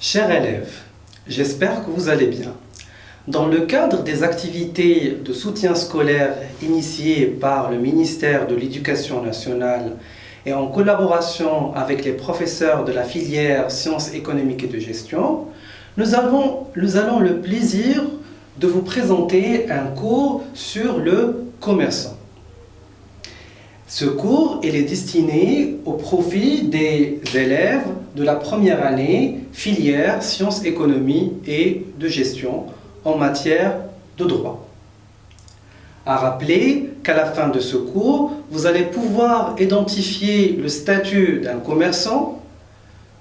Chers élèves, j'espère que vous allez bien. Dans le cadre des activités de soutien scolaire initiées par le ministère de l'Éducation nationale et en collaboration avec les professeurs de la filière Sciences économiques et de gestion, nous allons le plaisir de vous présenter un cours sur le commerçant. Ce cours est destiné au profit des élèves de la première année filière Sciences économie et de gestion en matière de droit. À rappeler qu'à la fin de ce cours, vous allez pouvoir identifier le statut d'un commerçant,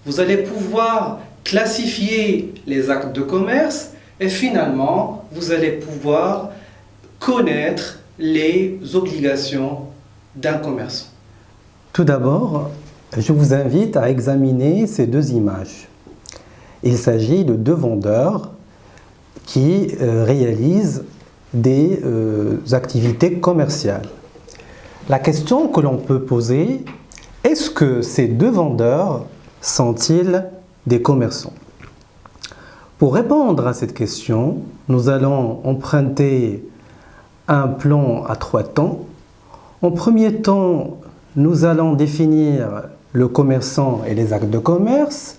vous allez pouvoir classifier les actes de commerce et finalement, vous allez pouvoir connaître les obligations d'un commerçant. Tout d'abord, je vous invite à examiner ces deux images. Il s'agit de deux vendeurs qui réalisent des activités commerciales. La question que l'on peut poser, est-ce que ces deux vendeurs sont-ils des commerçants? Pour répondre à cette question, nous allons emprunter un plan à 3 temps. En premier temps, nous allons définir le commerçant et les actes de commerce.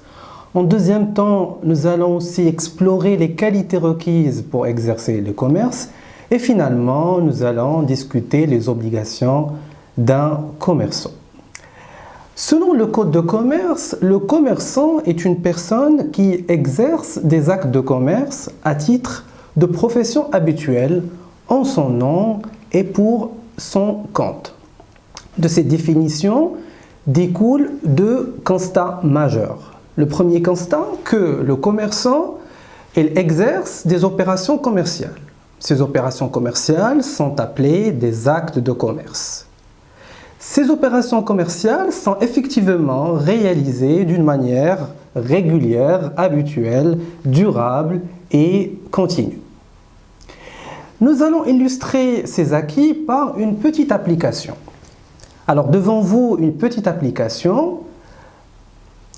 En deuxième temps, nous allons aussi explorer les qualités requises pour exercer le commerce. Et finalement, nous allons discuter les obligations d'un commerçant. Selon le Code de commerce, le commerçant est une personne qui exerce des actes de commerce à titre de profession habituelle en son nom et pour son compte. De cette définition découlent deux constats majeurs. Le premier constat, que le commerçant exerce des opérations commerciales. Ces opérations commerciales sont appelées des actes de commerce. Ces opérations commerciales sont effectivement réalisées d'une manière régulière, habituelle, durable et continue. Nous allons illustrer ces acquis par une petite application. Alors, devant vous, une petite application.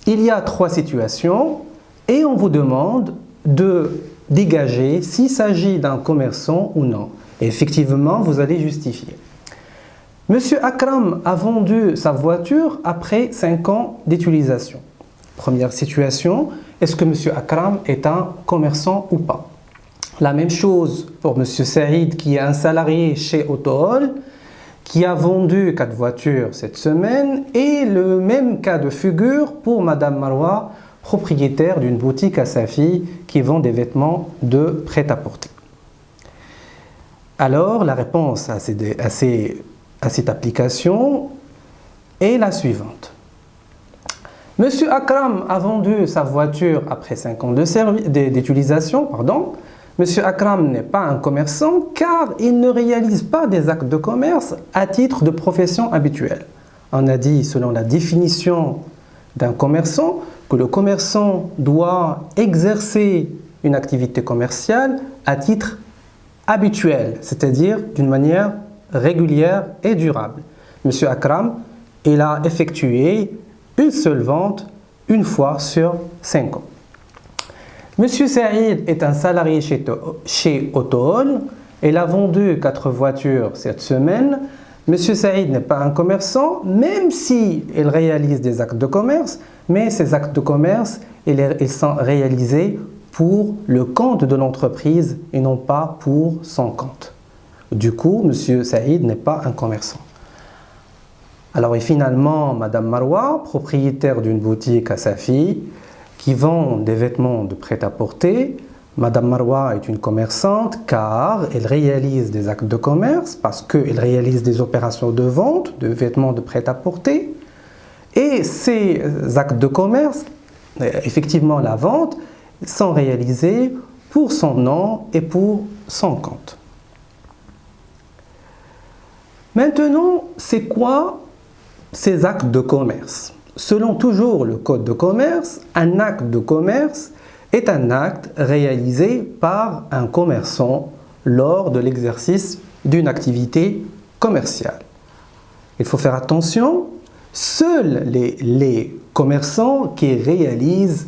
Il y a 3 situations et on vous demande de dégager s'il s'agit d'un commerçant ou non. Et effectivement, vous allez justifier. Monsieur Akram a vendu sa voiture après 5 ans d'utilisation. Première situation, est-ce que Monsieur Akram est un commerçant ou pas? La même chose pour Monsieur Saïd qui est un salarié chez Autohall, qui a vendu 4 voitures cette semaine, et le même cas de figure pour Madame Marwa, propriétaire d'une boutique à Safi qui vend des vêtements de prêt-à-porter. Alors, la réponse à cette application est la suivante. Monsieur Akram a vendu sa voiture après 5 ans d'utilisation. Monsieur Akram n'est pas un commerçant car il ne réalise pas des actes de commerce à titre de profession habituelle. On a dit, selon la définition d'un commerçant, que le commerçant doit exercer une activité commerciale à titre habituel, c'est-à-dire d'une manière régulière et durable. Monsieur Akram, il a effectué une seule vente une fois sur 5 ans. Monsieur Saïd est un salarié chez Autohall. Il a vendu 4 voitures cette semaine. Monsieur Saïd n'est pas un commerçant, même s'il réalise des actes de commerce, mais ces actes de commerce, ils sont réalisés pour le compte de l'entreprise et non pas pour son compte. Du coup, Monsieur Saïd n'est pas un commerçant. Alors, et finalement, Madame Marwa, propriétaire d'une boutique à Safi, qui vend des vêtements de prêt-à-porter. Madame Marwa est une commerçante car elle réalise des actes de commerce parce qu'elle réalise des opérations de vente de vêtements de prêt-à-porter. Et ces actes de commerce, effectivement la vente, sont réalisés pour son nom et pour son compte. Maintenant, c'est quoi ces actes de commerce? Selon toujours le Code de commerce, un acte de commerce est un acte réalisé par un commerçant lors de l'exercice d'une activité commerciale. Il faut faire attention, seuls les commerçants qui réalisent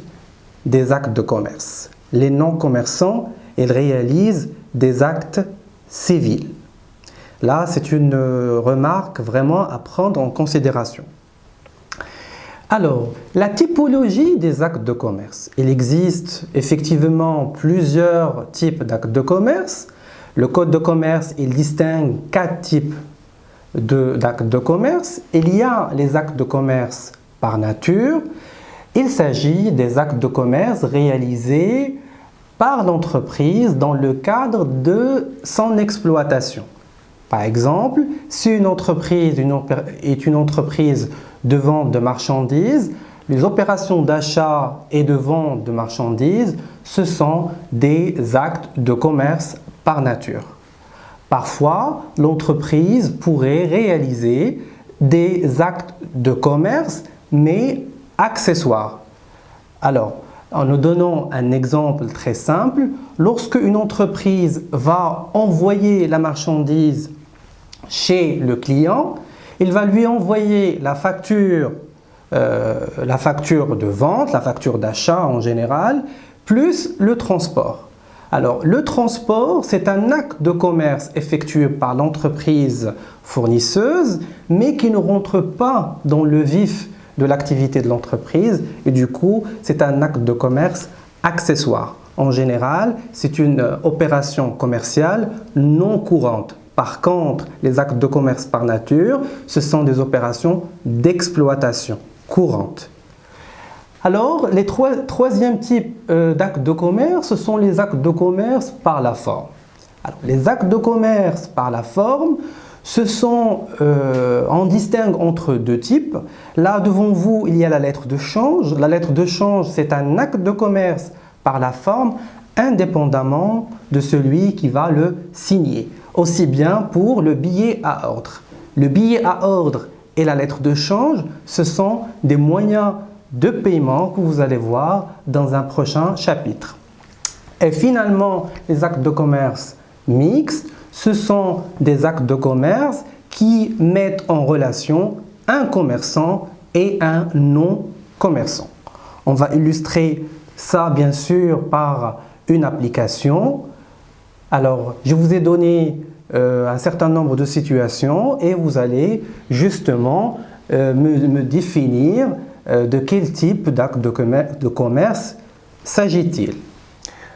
des actes de commerce. Les non-commerçants, ils réalisent des actes civils. Là, c'est une remarque vraiment à prendre en considération. Alors, la typologie des actes de commerce. Il existe effectivement plusieurs types d'actes de commerce. Le Code de commerce, il distingue 4 types d'actes de commerce. Il y a les actes de commerce par nature. Il s'agit des actes de commerce réalisés par l'entreprise dans le cadre de son exploitation. Par exemple, si une entreprise est une entreprise de vente de marchandises, les opérations d'achat et de vente de marchandises, ce sont des actes de commerce par nature. Parfois, l'entreprise pourrait réaliser des actes de commerce, mais accessoires. Alors, en nous donnant un exemple très simple, lorsque une entreprise va envoyer la marchandise chez le client, il va lui envoyer la facture de vente, la facture d'achat en général, plus le transport. Alors, le transport, c'est un acte de commerce effectué par l'entreprise fournisseuse, mais qui ne rentre pas dans le vif de l'activité de l'entreprise et du coup, c'est un acte de commerce accessoire. En général, c'est une opération commerciale non courante. Par contre, les actes de commerce par nature, ce sont des opérations d'exploitation courantes. Alors, les troisième type d'actes de commerce, ce sont les actes de commerce par la forme. Alors, les actes de commerce par la forme, on distingue entre 2 types. Là, devant vous, il y a la lettre de change. La lettre de change, c'est un acte de commerce par la forme, indépendamment de celui qui va le signer. Aussi bien pour le billet à ordre. Le billet à ordre et la lettre de change, ce sont des moyens de paiement que vous allez voir dans un prochain chapitre. Et finalement, les actes de commerce mixtes, ce sont des actes de commerce qui mettent en relation un commerçant et un non-commerçant. On va illustrer ça bien sûr par une application. Alors, je vous ai donné un certain nombre de situations et vous allez justement me définir de quel type d'acte de commerce s'agit-il.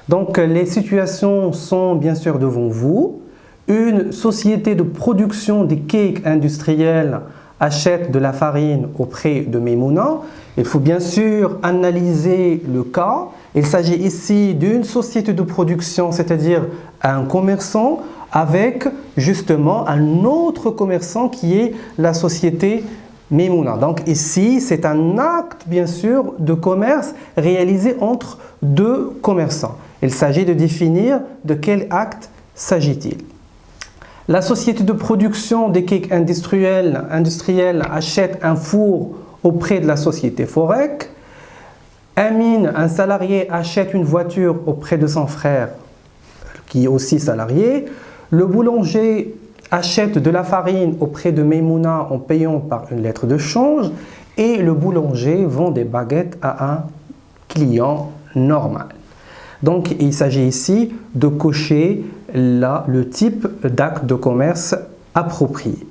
Donc, les situations sont bien sûr devant vous. Une société de production des cakes industriels achète de la farine auprès de Memouna. Il faut bien sûr analyser le cas. Il s'agit ici d'une société de production, c'est-à-dire un commerçant avec justement un autre commerçant qui est la société Memouna. Donc ici, c'est un acte bien sûr de commerce réalisé entre 2 commerçants. Il s'agit de définir de quel acte s'agit-il. La société de production des cakes industriels achète un four auprès de la société Forec. Amine, un salarié, achète une voiture auprès de son frère qui est aussi salarié. Le boulanger achète de la farine auprès de Memouna en payant par une lettre de change. Et le boulanger vend des baguettes à un client normal. Donc, il s'agit ici de cocher le type d'acte de commerce approprié.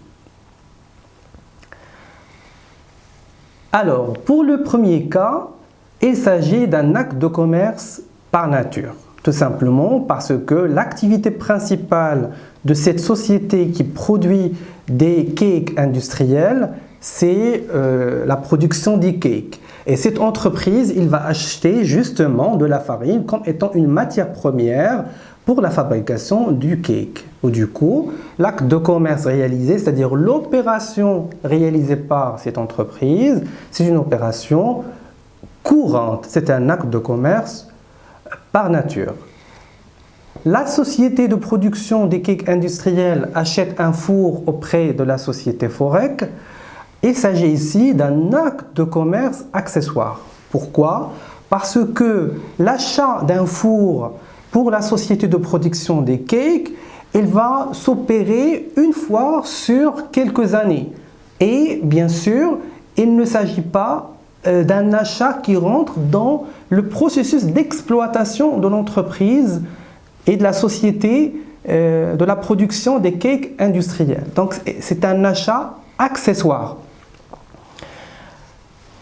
Alors, pour le premier cas, il s'agit d'un acte de commerce par nature. Tout simplement parce que l'activité principale de cette société qui produit des cakes industriels, c'est la production des cakes. Et cette entreprise, il va acheter justement de la farine comme étant une matière première pour la fabrication du cake. Du coup, l'acte de commerce réalisé, c'est-à-dire l'opération réalisée par cette entreprise, c'est une opération courante. C'est un acte de commerce par nature. La société de production des cakes industriels achète un four auprès de la société Forec. Il s'agit ici d'un acte de commerce accessoire. Pourquoi? Parce que l'achat d'un four pour la société de production des cakes, il va s'opérer une fois sur quelques années. Et bien sûr, il ne s'agit pas d'un achat qui rentre dans le processus d'exploitation de l'entreprise et de la société de la production des cakes industriels. Donc c'est un achat accessoire.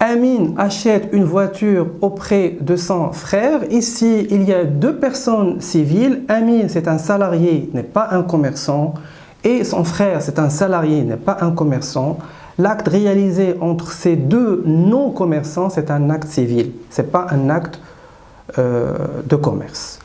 Amin achète une voiture auprès de son frère. Ici, il y a deux personnes civiles. Amin, c'est un salarié, n'est pas un commerçant. Et son frère, c'est un salarié, n'est pas un commerçant. L'acte réalisé entre ces deux non-commerçants, c'est un acte civil. Ce n'est pas un acte de commerce.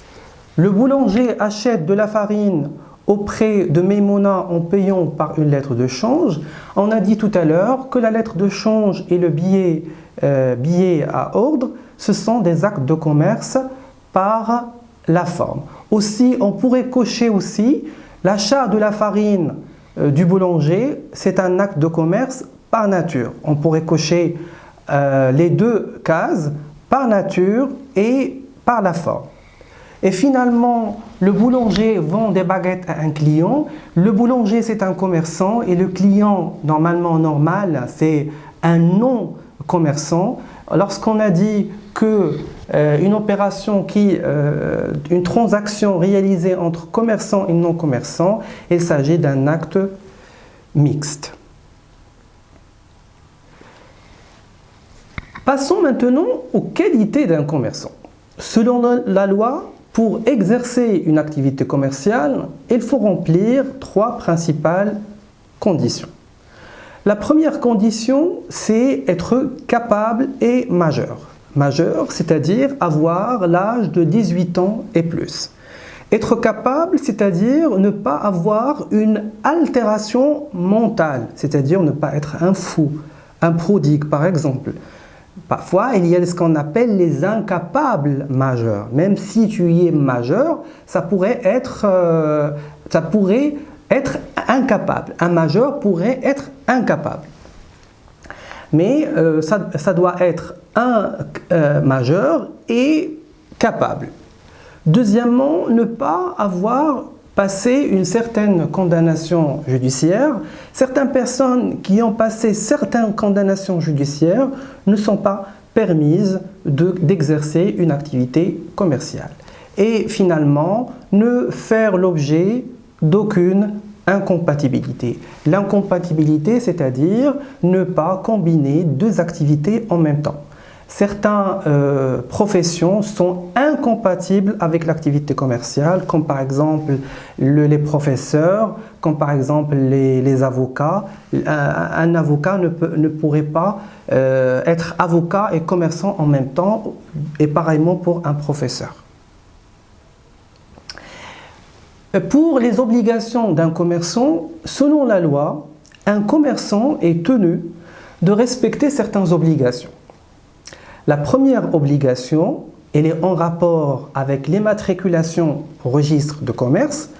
Le boulanger achète de la farine auprès de Maimouna en payant par une lettre de change. On a dit tout à l'heure que la lettre de change et le billet à ordre, ce sont des actes de commerce par la forme. Aussi, on pourrait cocher aussi l'achat de la farine du boulanger, c'est un acte de commerce par nature. On pourrait cocher les deux cases, par nature et par la forme. Et finalement, le boulanger vend des baguettes à un client. Le boulanger, c'est un commerçant et le client, normalement normal, c'est un non-commerçant. Lorsqu'on a dit que une transaction réalisée entre commerçant et non-commerçant, il s'agit d'un acte mixte. Passons maintenant aux qualités d'un commerçant. Selon la loi, pour exercer une activité commerciale, il faut remplir trois principales conditions. La première condition, c'est être capable et majeur. Majeur, c'est-à-dire avoir l'âge de 18 ans et plus. Être capable, c'est-à-dire ne pas avoir une altération mentale, c'est-à-dire ne pas être un fou, un prodigue par exemple. Parfois, il y a ce qu'on appelle les incapables majeurs. Même si tu y es majeur, ça pourrait être incapable. Un majeur pourrait être incapable. Mais ça doit être un majeur et capable. Deuxièmement, ne pas avoir passé une certaine condamnation judiciaire. Certaines personnes qui ont passé certaines condamnations judiciaires ne sont pas permises d'exercer une activité commerciale. Et finalement, ne faire l'objet d'aucune incompatibilité. L'incompatibilité, c'est-à-dire ne pas combiner deux activités en même temps. Certaines professions sont incompatibles avec l'activité commerciale, comme par exemple les professeurs, comme par exemple les avocats. Un avocat ne pourrait pas être avocat et commerçant en même temps, et pareillement pour un professeur. Pour les obligations d'un commerçant, selon la loi, un commerçant est tenu de respecter certaines obligations. La première obligation, elle est en rapport avec l'immatriculation au registre de commerce.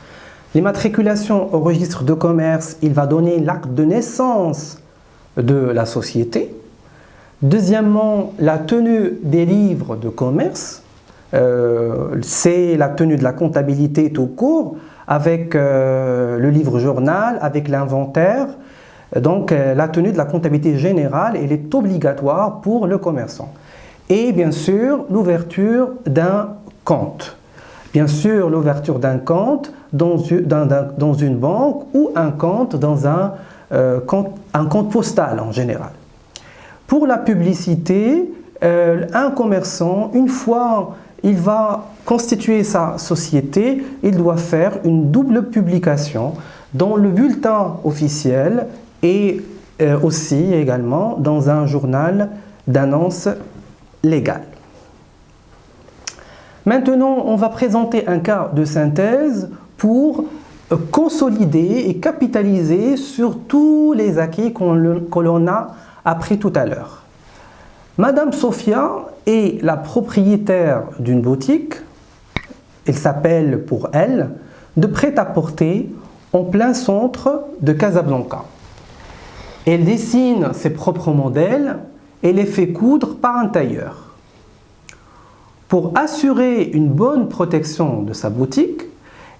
L'immatriculation au registre de commerce, il va donner l'acte de naissance de la société. Deuxièmement, la tenue des livres de commerce, c'est la tenue de la comptabilité tout court, avec le livre journal, avec l'inventaire. Donc la tenue de la comptabilité générale, elle est obligatoire pour le commerçant. Et bien sûr, l'ouverture d'un compte. Bien sûr, l'ouverture d'un compte dans une banque ou un compte dans un compte postal en général. Pour la publicité, un commerçant, une fois il va constituer sa société, il doit faire une double publication dans le bulletin officiel et aussi également dans un journal d'annonce légale. Maintenant, on va présenter un cas de synthèse pour consolider et capitaliser sur tous les acquis que l'on a appris tout à l'heure. Madame Sophia est la propriétaire d'une boutique. Elle s'appelle pour elle de prêt-à-porter en plein centre de Casablanca. Elle dessine ses propres modèles et les fait coudre par un tailleur. Pour assurer une bonne protection de sa boutique,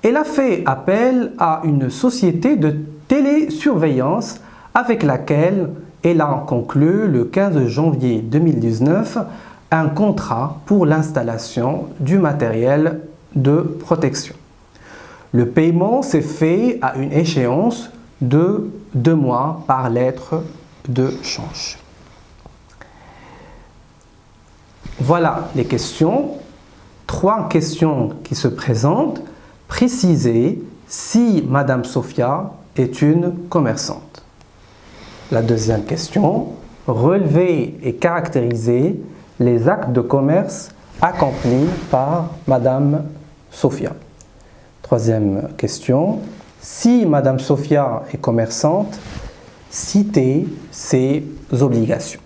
elle a fait appel à une société de télésurveillance avec laquelle elle a conclu le 15 janvier 2019 un contrat pour l'installation du matériel de protection. Le paiement s'est fait à une échéance de 2 mois par lettre de change. Voilà les questions. 3 questions qui se présentent. Précisez si Madame Sophia est une commerçante. La deuxième question. Relevez et caractérisez les actes de commerce accomplis par Madame Sophia. Troisième question. Si Madame Sophia est commerçante, citez ses obligations.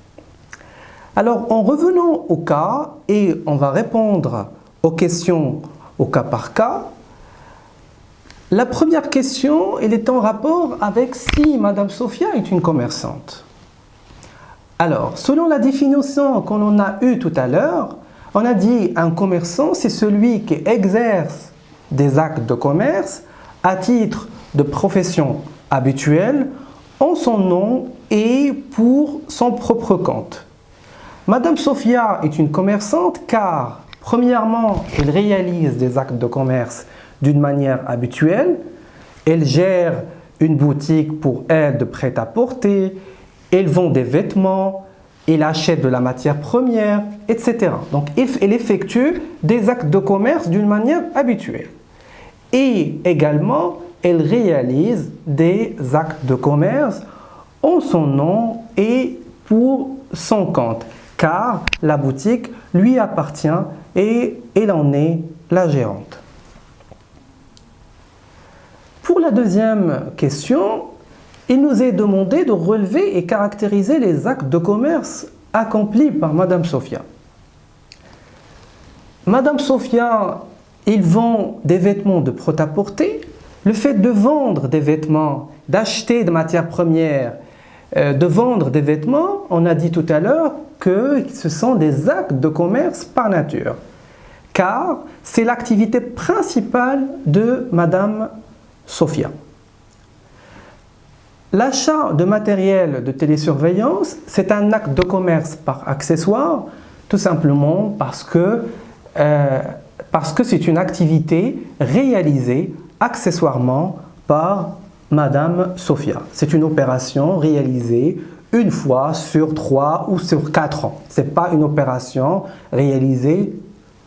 Alors, en revenant au cas, et on va répondre aux questions au cas par cas, la première question, elle est en rapport avec si Madame Sophia est une commerçante. Alors, selon la définition qu'on en a eue tout à l'heure, on a dit un commerçant, c'est celui qui exerce des actes de commerce à titre de profession habituelle en son nom et pour son propre compte. Madame Sophia est une commerçante car, premièrement, elle réalise des actes de commerce d'une manière habituelle. Elle gère une boutique pour elle de prêt-à-porter, elle vend des vêtements, elle achète de la matière première, etc. Donc, elle effectue des actes de commerce d'une manière habituelle. Et également, elle réalise des actes de commerce en son nom et pour son compte, car la boutique lui appartient et elle en est la gérante. Pour la deuxième question, il nous est demandé de relever et caractériser les actes de commerce accomplis par Madame Sophia. Madame Sophia, il vend des vêtements de prêt-à-porter. Le fait de vendre des vêtements, d'acheter des matières premières, de vendre des vêtements, on a dit tout à l'heure que ce sont des actes de commerce par nature, car c'est l'activité principale de Madame Sophia. L'achat de matériel de télésurveillance, c'est un acte de commerce par accessoire, tout simplement parce que c'est une activité réalisée accessoirement par Madame Sophia. C'est une opération réalisée une fois sur 3 ou sur 4 ans. Ce n'est pas une opération réalisée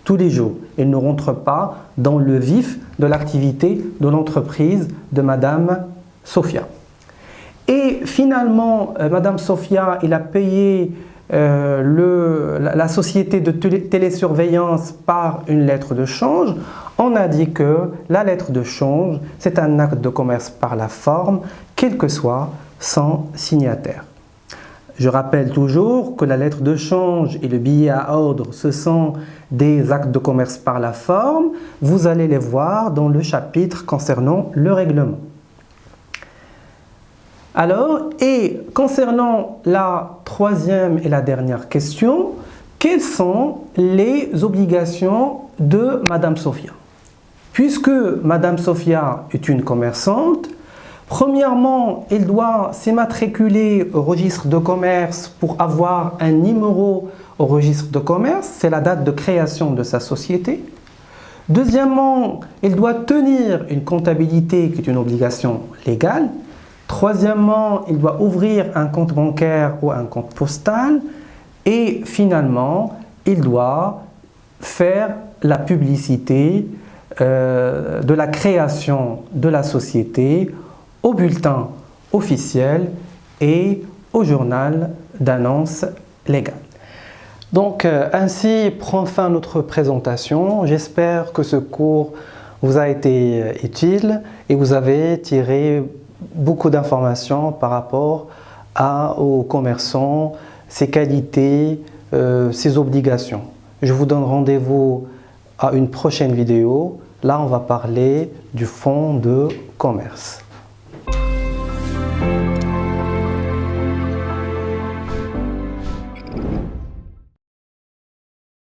tous les jours. Elle ne rentre pas dans le vif de l'activité de l'entreprise de Madame Sophia. Et finalement, Madame Sophia, il a payé la société de télésurveillance par une lettre de change. On a dit que la lettre de change, c'est un acte de commerce par la forme, quel que soit son signataire. Je rappelle toujours que la lettre de change et le billet à ordre, ce sont des actes de commerce par la forme. Vous allez les voir dans le chapitre concernant le règlement. Alors, et concernant la troisième et la dernière question, quelles sont les obligations de Madame Sophia? Puisque Madame Sophia est une commerçante, premièrement, elle doit s'immatriculer au registre de commerce pour avoir un numéro au registre de commerce, c'est la date de création de sa société. Deuxièmement, elle doit tenir une comptabilité qui est une obligation légale. Troisièmement, il doit ouvrir un compte bancaire ou un compte postal. Et finalement, il doit faire la publicité de la création de la société au bulletin officiel et au journal d'annonce légale. Donc, ainsi prend fin notre présentation. J'espère que ce cours vous a été utile et vous avez tiré beaucoup d'informations par rapport aux commerçants, ses qualités, ses obligations. Je vous donne rendez-vous à une prochaine vidéo. Là, on va parler du fonds de commerce.